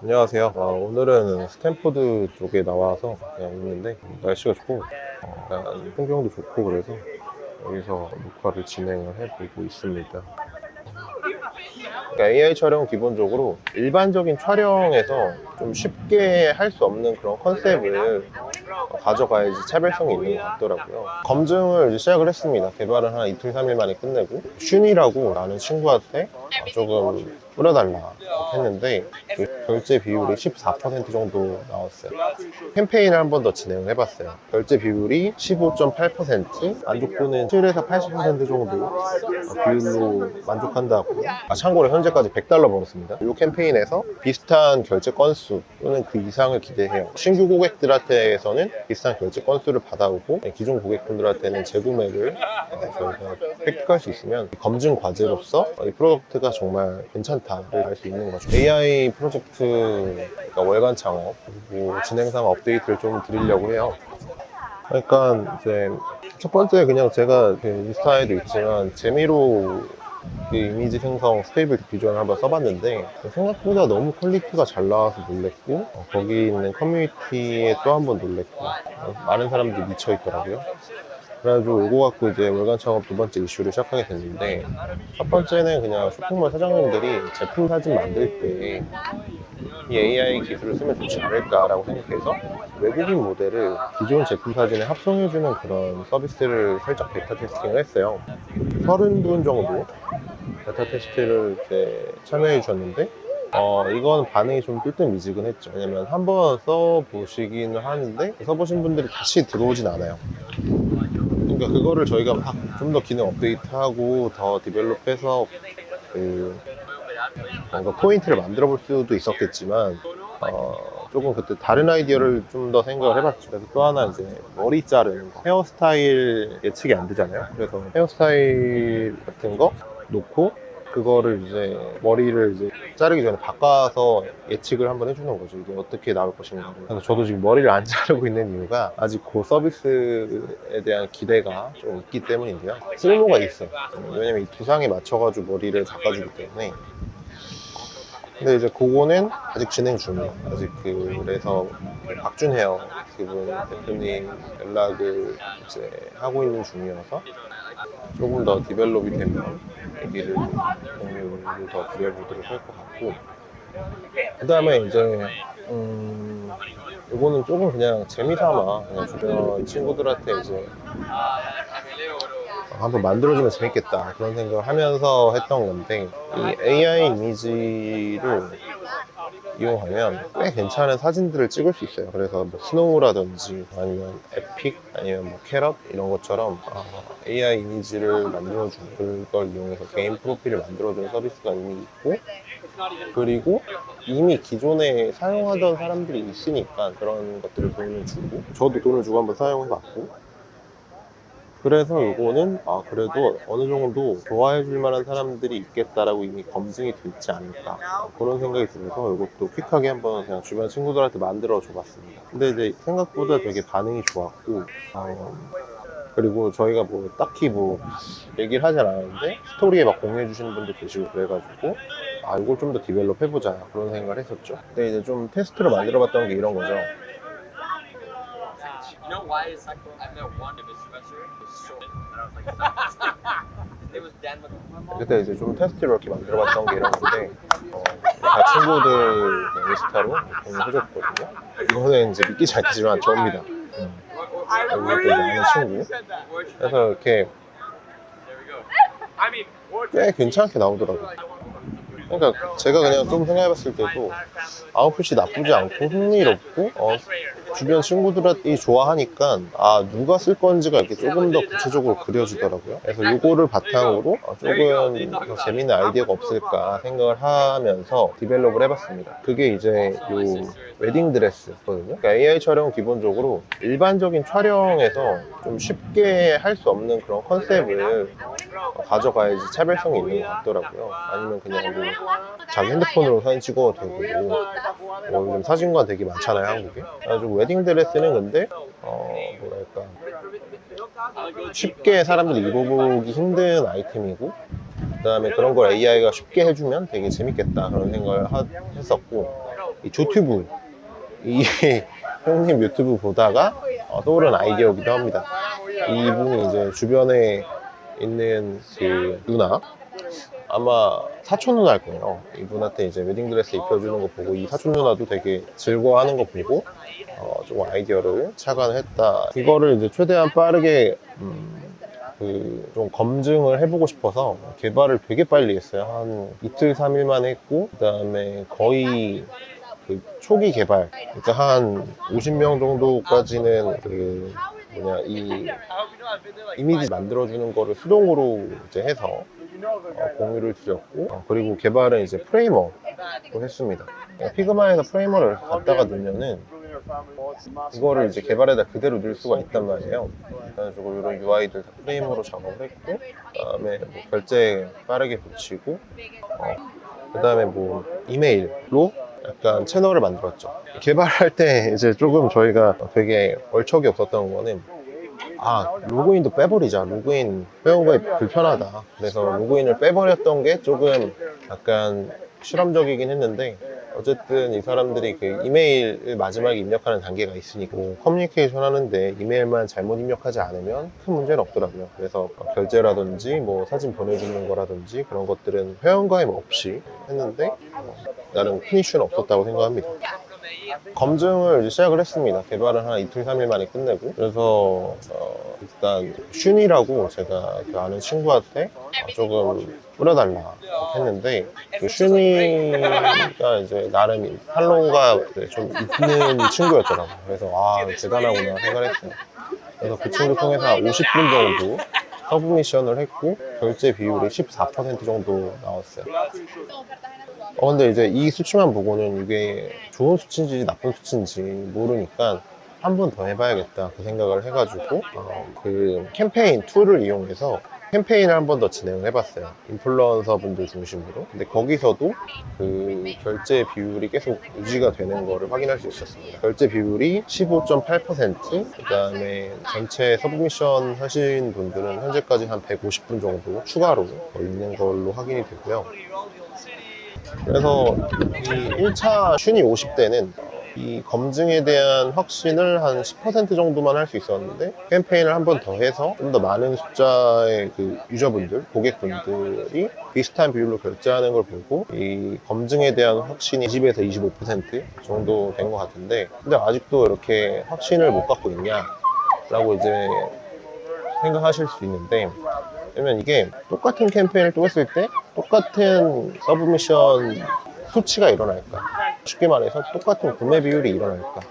안녕하세요. 오늘은 스탠포드 쪽에 나와서 그냥 있는데 날씨가 좋고 약간 풍경도 좋고 그래서 여기서 녹화를 진행을 해보고 있습니다. 그러니까 AI 촬영은 기본적으로 일반적인 촬영에서 좀 쉽게 할 수 없는 그런 컨셉을 가져가야지 차별성이 있는 것 같더라고요. 검증을 이제 시작을 했습니다. 개발은 한 이틀, 3일 만에 끝내고 슌이라고 아는 친구한테 조금 뿌려달라 했는데 그 결제 비율이 14% 정도 나왔어요. 캠페인을 한 번 더 진행을 해봤어요. 결제 비율이 15.8%, 만족도는 7에서 80% 정도 비율로 만족한다고. 참고로 현재까지 $100 벌었습니다. 이 캠페인에서 비슷한 결제 건수 또는 그 이상을 기대해요. 신규 고객들한테서는 비슷한 결제 건수를 받아오고 기존 고객분들한테는 재구매를 저희가 획득할 수 있으면 검증 과제로서 이 프로덕트가 정말 괜찮다를 알 수 있는 거죠. AI 프로젝트 그러니까 월간 창업 그리고 진행상 업데이트를 좀 드리려고 해요. 그러니까 이제 첫 번째 그냥 제가 인스타에도 있지만 재미로 이미지 생성 스테이블 디퓨전을 한번 써봤는데 생각보다 너무 퀄리티가 잘 나와서 놀랬고 거기 있는 커뮤니티에 또 한 번 놀랬고 많은 사람들이 미쳐있더라고요. 그래가지고 이거 갖고 이제 월간 창업 두 번째 이슈를 시작하게 됐는데, 첫 번째는 그냥 쇼핑몰 사장님들이 제품 사진 만들 때 이 AI 기술을 쓰면 좋지 않을까라고 생각해서 외국인 모델을 기존 제품 사진에 합성해주는 그런 서비스를 살짝 베타 테스팅을 했어요. 30분 정도 베타 테스트를 이제 참여해 주셨는데 이건 반응이 좀 뜨뜻미지근했죠. 왜냐면 한번 써보시기는 하는데 써보신 분들이 다시 들어오진 않아요. 그러니까 그거를 저희가 막 좀 더 기능 업데이트하고 더 디벨롭해서 뭔가 포인트를 만들어 볼 수도 있었겠지만 조금 그때 다른 아이디어를 좀 더 생각을 해봤죠. 그래서 또 하나 이제 머리 자르는 거, 헤어스타일 예측이 안 되잖아요. 그래서 헤어스타일 같은 거 놓고 그거를 이제 머리를 이제 자르기 전에 바꿔서 예측을 한번 해주는 거죠. 이게 어떻게 나올 것인가. 그래서 저도 지금 머리를 안 자르고 있는 이유가 아직 그 서비스에 대한 기대가 좀 있기 때문인데요. 쓸모가 있어요. 왜냐면 이 두상에 맞춰가지고 머리를 바꿔주기 때문에. 근데 이제 그거는 아직 진행 중이에요. 아직 그래서 박준 헤어 그분 대표님 연락을 이제 하고 있는 중이어서 조금 더 디벨롭이 되면 여기를 공유를 더 드려보도록 할 것 같고, 그 다음에 이제 이거는 조금 그냥 재미삼아 그냥 주변 친구들한테 이제 한번 만들어주면 재밌겠다 그런 생각을 하면서 했던 건데, 이 AI 이미지를 이용하면 꽤 괜찮은 사진들을 찍을 수 있어요. 그래서 뭐 스노우라든지 아니면 에픽 아니면 뭐 캐럿 이런 것처럼 AI 이미지를 만들어주는 걸 이용해서 개인 프로필을 만들어주는 서비스가 이미 있고, 그리고 이미 기존에 사용하던 사람들이 있으니까 그런 것들을 돈을 주고, 저도 돈을 주고 한번 사용해봤고, 그래서 이거는 그래도 어느 정도 좋아해 줄 만한 사람들이 있겠다라고 이미 검증이 됐지 않을까 그런 생각이 들어서 이것도 퀵하게 한번 그냥 주변 친구들한테 만들어 줘봤습니다. 근데 이제 생각보다 되게 반응이 좋았고, 그리고 저희가 뭐 딱히 뭐 얘기를 하진 않았는데 스토리에 막 공유해 주시는 분도 계시고 그래가지고 이걸 좀 더 디벨롭 해보자 그런 생각을 했었죠. 근데 이제 좀 테스트로 만들어 봤던 게 이런 거죠. You know why it's like I met one of his professor was so and I was like it was Dan 그때 이제 좀 테스트로 이렇게 만들어봤던 게 이런 건데 다 친구들 인스타로 공유해줬거든요. 이거는 이제 믿기지 않겠지만 저입니다. 이것도 이제 아는 친구. 그래서 이렇게 꽤 괜찮게 나오더라고요. 그러니까 제가 그냥 좀 생각해봤을 때도 아웃풋이 나쁘지 않고 흥미롭고 주변 친구들이 좋아하니까 누가 쓸 건지가 이렇게 조금 더 구체적으로 그려지더라고요. 그래서 이거를 바탕으로 조금 더 재밌는 아이디어가 없을까 생각을 하면서 디벨롭을 해봤습니다. 그게 이제 요 웨딩 드레스거든요. 그러니까 AI 촬영은 기본적으로 일반적인 촬영에서 좀 쉽게 할 수 없는 그런 컨셉을 가져가야지 차별성이 있는 것 같더라고요. 아니면 그냥 뭐 자기 핸드폰으로 사진 찍어도 되고 요즘 사진관 되게 많잖아요, 한국에. 그래가지고 웨딩드레스는 근데 뭐랄까 쉽게 사람들이 입어보기 힘든 아이템이고, 그 다음에 그런 걸 AI가 쉽게 해주면 되게 재밌겠다 그런 생각을 했었고, 이 조튜브, 이 형님 유튜브 보다가 떠오른 아이디어이기도 합니다. 이분이 이제 주변에 있는 그 누나, 아마 사촌 누나일 거예요. 이분한테 이제 웨딩드레스 입혀주는 거 보고 이 사촌 누나도 되게 즐거워하는 거 보고 좀 아이디어를 착안을 했다. 이거를 이제 최대한 빠르게 좀 검증을 해보고 싶어서 개발을 되게 빨리 했어요. 한 이틀, 3일만 했고, 그 다음에 거의 그 초기 개발, 그러니까 한 50명 정도까지는 이 이미지 만들어주는 거를 수동으로 이제 해서 공유를 드렸고, 그리고 개발은 이제 프레이머로 했습니다. 피그마에서 프레이머를 갖다가 넣으면은 이거를 이제 개발에다 그대로 넣을 수가 있단 말이에요. 그래가지고 이런 UI들 다 프레임으로 작업을 했고, 그다음에 뭐 결제 빠르게 붙이고, 그다음에 뭐 이메일로 약간 채널을 만들었죠. 개발할 때 이제 조금 저희가 되게 얼척이 없었던 거는 로그인도 빼버리자. 로그인 회원가입 불편하다. 그래서 로그인을 빼버렸던 게 조금 약간 실험적이긴 했는데, 어쨌든 이 사람들이 그 이메일을 마지막에 입력하는 단계가 있으니까 커뮤니케이션 하는데 이메일만 잘못 입력하지 않으면 큰 문제는 없더라고요. 그래서 결제라든지 뭐 사진 보내주는 거라든지 그런 것들은 회원가입 없이 했는데 나름 큰 이슈는 없었다고 생각합니다. 검증을 이제 시작을 했습니다. 개발은 한 이틀, 3일 만에 끝내고. 그래서 일단 슌이라고 제가 그 아는 친구한테 조금 뿌려달라 했는데, 그 슌이가 이제 나름 팔로우가 좀 있는 친구였더라고요. 그래서 대단하구나 생각했어요. 그래서 그 친구 통해서 한 50분 정도 서브미션을 했고, 결제 비율이 14% 정도 나왔어요. 근데 이제 이 수치만 보고는 이게 좋은 수치인지 나쁜 수치인지 모르니까 한 번 더 해봐야겠다 그 생각을 해가지고 그 캠페인 툴을 이용해서 캠페인을 한 번 더 진행을 해봤어요. 인플루언서 분들 중심으로. 근데 거기서도 그 결제 비율이 계속 유지가 되는 거를 확인할 수 있었습니다. 결제 비율이 15.8%, 그 다음에 전체 서브미션 하신 분들은 현재까지 한 150분 정도 추가로 더 있는 걸로 확인이 되고요. 그래서 이 1차 슌이 50대는 이 검증에 대한 확신을 한 10% 정도만 할 수 있었는데, 캠페인을 한 번 더 해서 좀 더 많은 숫자의 그 유저분들, 고객분들이 비슷한 비율로 결제하는 걸 보고 이 검증에 대한 확신이 20에서 25% 정도 된 것 같은데, 근데 아직도 이렇게 확신을 못 갖고 있냐 라고 이제 생각하실 수 있는데, 왜냐면 이게 똑같은 캠페인을 또 했을 때 똑같은 서브미션 수치가 일어날까, 쉽게 말해서 똑같은 구매 비율이 일어날까,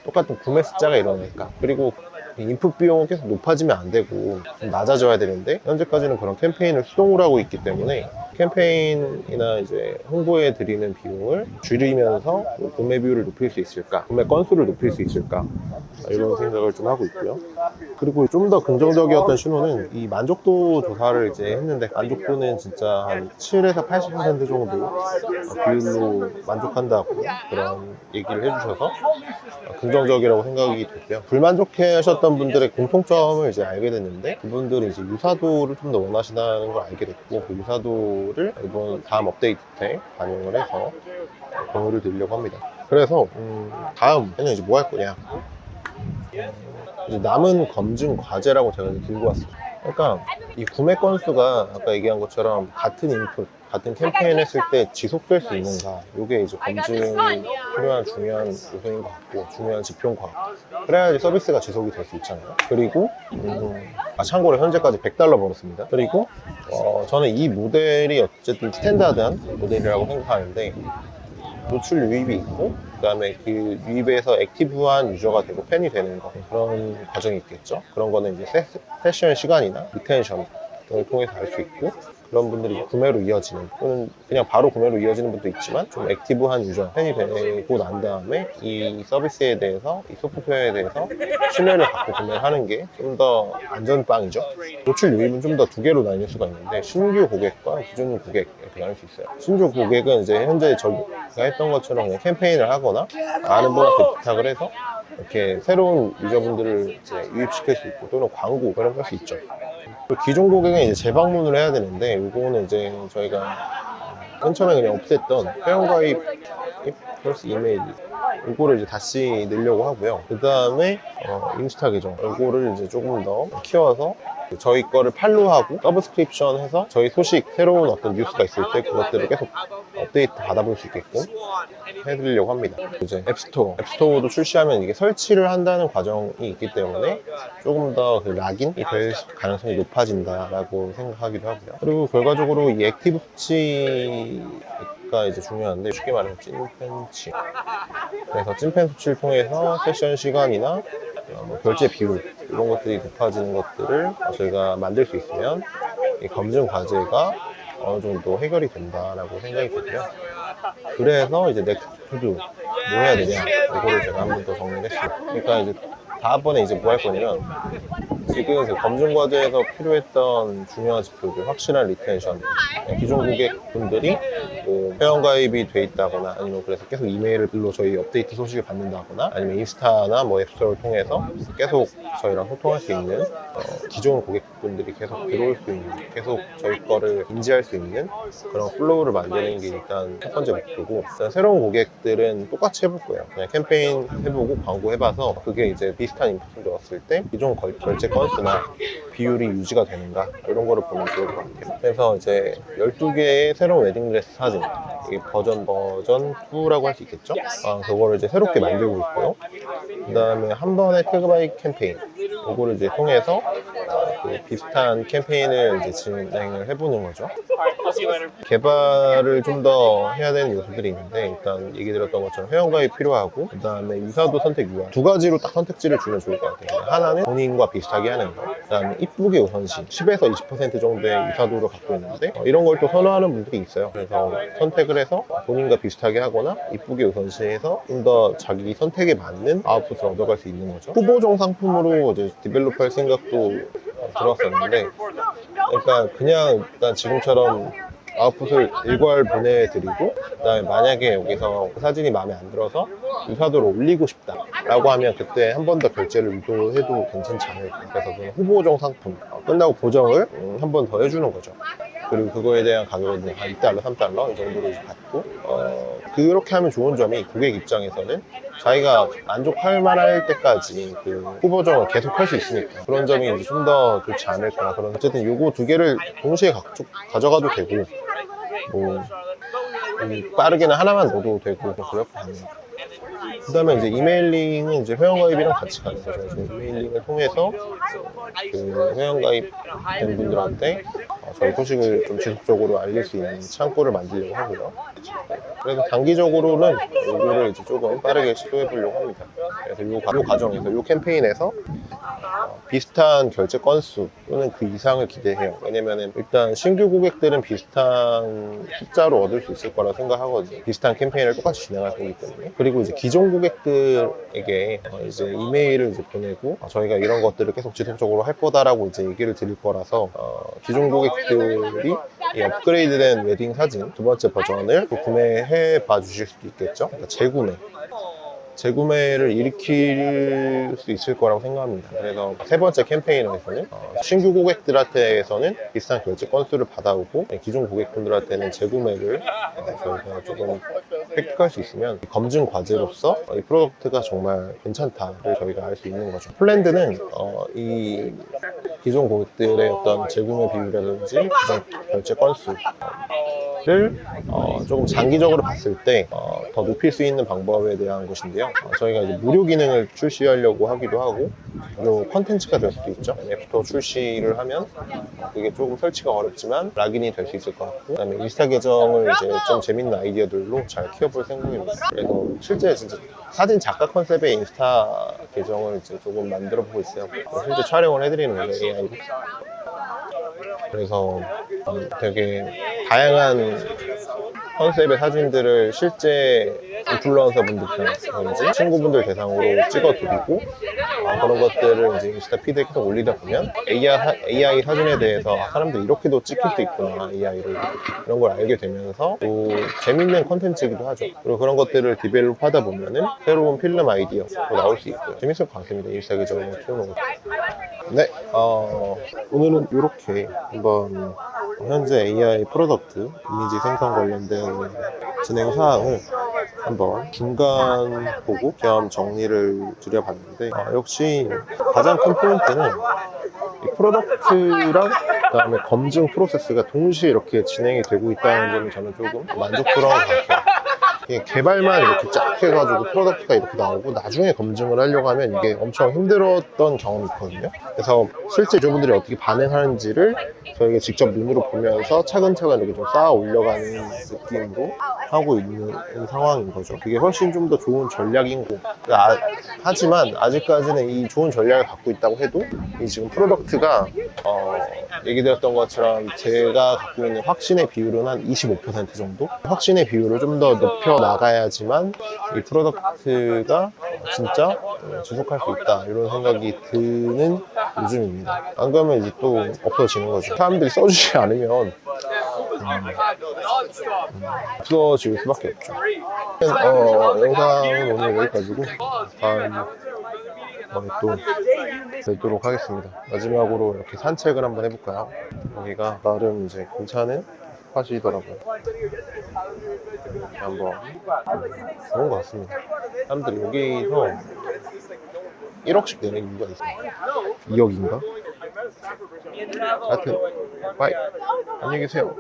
똑같은 구매 숫자가 일어날까, 그리고 인풋 비용은 계속 높아지면 안 되고 좀 낮아져야 되는데, 현재까지는 그런 캠페인을 수동으로 하고 있기 때문에 캠페인이나 이제 홍보에 드리는 비용을 줄이면서 구매 비율을 높일 수 있을까, 구매 건수를 높일 수 있을까, 이런 생각을 좀 하고 있고요. 그리고 좀 더 긍정적이었던 신호는 이 만족도 조사를 이제 했는데, 만족도는 진짜 한 7에서 80% 정도 비율로 만족한다고 그런 얘기를 해주셔서 긍정적이라고 생각이 되고요. 불만족해 하셨던 분들의 공통점을 이제 알게 됐는데, 그분들은 이제 유사도를 좀 더 원하신다는 걸 알게 됐고, 그 유사도를 이번 다음 업데이트 때 반영을 해서 공유를 드리려고 합니다. 그래서 다음에는 이제 뭐 할 거냐, 이제 남은 검증 과제라고 제가 들고 왔어요. 그러니까 이 구매 건수가 아까 얘기한 것처럼 같은 인풋, 같은 캠페인 했을 때 지속될 수 있는가, 이게 이제 검증이 필요한 중요한 요소인 것 같고, 중요한 지표인 것 같고, 그래야지 서비스가 지속이 될 수 있잖아요. 그리고 참고로 현재까지 $100 벌었습니다. 그리고 저는 이 모델이 어쨌든 스탠다드한 모델이라고 생각하는데, 노출 유입이 있고, 그 다음에 그 유입에서 액티브한 유저가 되고 팬이 되는 거, 그런 과정이 있겠죠. 그런 거는 이제 세션 시간이나 리텐션을 통해서 알 수 있고, 그런 분들이 구매로 이어지는, 또는 그냥 바로 구매로 이어지는 분도 있지만 좀 액티브한 유저, 팬이 되고 난 다음에 이 서비스에 대해서, 이 소프트웨어에 대해서 신뢰를 갖고 구매를 하는 게 좀 더 안전빵이죠. 노출 유입은 좀 더 두 개로 나뉠 수가 있는데, 신규 고객과 기존 고객 이렇게 나눌 수 있어요. 신규 고객은 이제 현재 저희가 했던 것처럼 그냥 캠페인을 하거나 아는 분한테 부탁을 해서 이렇게 새로운 유저분들을 이제 유입시킬 수 있고, 또는 광고 그런 걸 할 수 있죠. 기존 고객은 이제 재방문을 해야 되는데, 이거는 이제 저희가 맨 처음에 그냥 없앴던 회원가입 플러스 이메일 이거를 이제 다시 넣으려고 하고요. 그 다음에 인스타 계정 이거를 이제 조금 더 키워서 저희 거를 팔로우하고 서브스크립션 해서 저희 소식 새로운 어떤 뉴스가 있을 때 그것들을 계속 업데이트 받아볼 수 있게끔 해드리려고 합니다. 이제 앱스토어도 출시하면 이게 설치를 한다는 과정이 있기 때문에 조금 더 그 락인이 될 가능성이 높아진다라고 생각하기도 하고요. 그리고 결과적으로 이 액티브 수치가 이제 중요한데 쉽게 말하면 찐팬치. 그래서 찐팬 수치를 통해서 세션 시간이나 뭐 결제 비율 이런 것들이 높아지는 것들을 저희가 만들 수 있으면 이 검증 과제가 어느 정도 해결이 된다라고 생각이 들고요. 그래서 이제 넥스트 뭐 해야 되냐 이거를 제가 한 번 더 정리를 했어요. 그러니까 이제 다음번에 이제 뭐 할 거냐면 지금 그 검증 과제에서 필요했던 중요한 지표들, 확실한 리텐션, 기존 고객분들이 뭐 회원가입이 돼 있다거나 아니면 그래서 계속 이메일로 저희 업데이트 소식을 받는다거나 아니면 인스타나 뭐 앱스토어를 통해서 계속 저희랑 소통할 수 있는 기존 고객분들이 계속 들어올 수 있는, 계속 저희 거를 인지할 수 있는 그런 플로우를 만드는 게 일단 첫 번째 목표고, 일단 새로운 고객들은 똑같이 해볼 거예요. 그냥 캠페인 해보고 광고 해봐서 그게 이제 비슷한 인풋을 넣었을 때 기존 결제 건수나 비율이 유지가 되는가 이런 거를 보면 좋을 것 같아요. 그래서 이제 12개의 새로운 웨딩드레스 사진, 이게 버전 2라고 할 수 있겠죠? 그거를 이제 새롭게 만들고 있고요. 그 다음에 한 번의 태그바이 캠페인, 이거를 이제 통해서 그 비슷한 캠페인을 이제 진행을 해보는 거죠. 개발을 좀 더 해야 되는 요소들이 있는데, 일단 얘기 드렸던 것처럼 회원가입 필요하고, 그 다음에 유사도 선택 유형 두 가지로 딱 선택지를 주면 좋을 것 같아요. 하나는 본인과 비슷하게 하는 거, 그 다음에 이쁘게 우선시 10에서 20% 정도의 유사도를 갖고 있는데 이런 걸 또 선호하는 분들이 있어요. 그래서 선택을 해서 본인과 비슷하게 하거나 이쁘게 우선시해서 좀 더 자기 선택에 맞는 아웃풋을 얻어갈 수 있는 거죠. 후보종 상품으로 이제 디벨롭 할 생각도 들었었는데, 그러니까 그냥 일단 지금처럼 아웃풋을 일괄 보내드리고, 그 다음에 만약에 여기서 그 사진이 마음에 안 들어서 유사도를 올리고 싶다 라고 하면 그때 한 번 더 결제를 유도해도 괜찮지 않을까. 그래서 그냥 후보종 상품 끝나고 보정을 한 번 더 해주는 거죠. 그리고 그거에 대한 가격은 한 2달러, 3달러 이 정도로 받고, 그렇게 하면 좋은 점이 고객 입장에서는 자기가 만족할 만할 때까지 그 후보정을 계속 할 수 있으니까 그런 점이 이제 좀 더 좋지 않을까. 그런 어쨌든 요거 두 개를 동시에 가져가도 되고, 뭐 빠르게는 하나만 넣어도 되고 그럴 것 같네요. 그 다음에 이제 이메일링은 이제 회원가입이랑 같이 가는 거죠. 이메일링을 통해서 그 회원가입된 분들한테 저희 소식을 좀 지속적으로 알릴 수 있는 창구를 만들려고 하고요. 그래서 단기적으로는 이거를 이제 조금 빠르게 시도해 보려고 합니다. 그래서 이 과정에서, 이 캠페인에서 비슷한 결제 건수 또는 그 이상을 기대해요. 왜냐면은 일단 신규 고객들은 비슷한 숫자로 얻을 수 있을 거라 생각하거든요. 비슷한 캠페인을 똑같이 진행할 거기 때문에. 그리고 이제 기존 고객들에게 이제 이메일을 이제 보내고 저희가 이런 것들을 계속 지속적으로 할 거다라고 이제 얘기를 드릴 거라서 기존 고객들이 이 업그레이드된 웨딩 사진 두 번째 버전을 구매해 봐 주실 수도 있겠죠. 그러니까 재구매를 일으킬 수 있을 거라고 생각합니다. 그래서 세 번째 캠페인에서는 신규 고객들한테서는 비슷한 결제 건수를 받아오고, 기존 고객분들한테는 재구매를 저희가 조금 획득할 수 있으면 검증 과제로서 이 프로덕트가 정말 괜찮다를 저희가 알 수 있는 거죠. 폴란드는 이 기존 고객들의 어떤 재구매 비율이라든지 기존 결제 건수를 조금 장기적으로 봤을 때 더 높일 수 있는 방법에 대한 것인데요. 저희가 이제 무료 기능을 출시하려고 하기도 하고, 무료 컨텐츠가 될 수도 있죠. 앱스토어 출시를 하면 그게 조금 설치가 어렵지만 락인이 될 수 있을 것 같고, 그다음에 인스타 계정을 이제 좀 재밌는 아이디어들로 잘 키워볼 생각입니다. 그래서 실제 진짜 사진 작가 컨셉의 인스타 계정을 이제 조금 만들어 보고 있어요. 실제 촬영을 해드리는 거예요, AI로. 그래서 되게 다양한 컨셉의 사진들을 실제 인플루언서 분들이나 친구분들 대상으로 찍어드리고, 그런 것들을 이제 인스타 피드에 계속 올리다 보면 AI 사진에 대해서 사람들이 이렇게도 찍힐 수 있구나, AI로 이런 걸 알게 되면서 또 재밌는 컨텐츠이기도 하죠. 그리고 그런 것들을 디벨롭 하다 보면은 새로운 필름 아이디어도 나올 수 있고요. 재밌을 것 같습니다. 인스타 계정을 키우는 거. 네, 오늘은 이렇게 한번 현재 AI 프로덕트 이미지 생성 관련된 진행 사항을 한번 중간 보고 겸 정리를 드려봤는데 역시 가장 큰 포인트는 이 프로덕트랑 그다음에 검증 프로세스가 동시에 이렇게 진행이 되고 있다는 점이 저는 조금 만족스러운 것 같아요. 이게 개발만 이렇게 쫙 해가지고 프로덕트가 이렇게 나오고 나중에 검증을 하려고 하면 이게 엄청 힘들었던 경험이 있거든요. 그래서 실제 유저분들이 어떻게 반응하는지를 저희가 직접 눈으로 보면서 차근차근 이렇게 좀 쌓아 올려가는 느낌으로 하고 있는 상황인 거죠. 그게 훨씬 좀 더 좋은 전략인 거고 하지만 아직까지는 이 좋은 전략을 갖고 있다고 해도 이 지금 프로덕트가 얘기 드렸던 것처럼 제가 갖고 있는 확신의 비율은 한 25% 정도? 확신의 비율을 좀 더 높여 나가야지만 이 프로덕트가 진짜 지속할 수 있다 이런 생각이 드는 요즘입니다. 안 그러면 이제 또 없어지는 거죠. 사람들이 써주지 않으면 없어질 수밖에 없죠. 영상은 오늘 여기까지고 다음 또 뵙도록 하겠습니다. 마지막으로 이렇게 산책을 한번 해볼까요? 여기가 나름 이제 괜찮은 스팟이더라고요. 한번 좋은 것 같습니다. 사람들이 여기서 1억씩 내는 이유가 있어요. 2억인가? 하여튼 빠이 안녕히 계세요.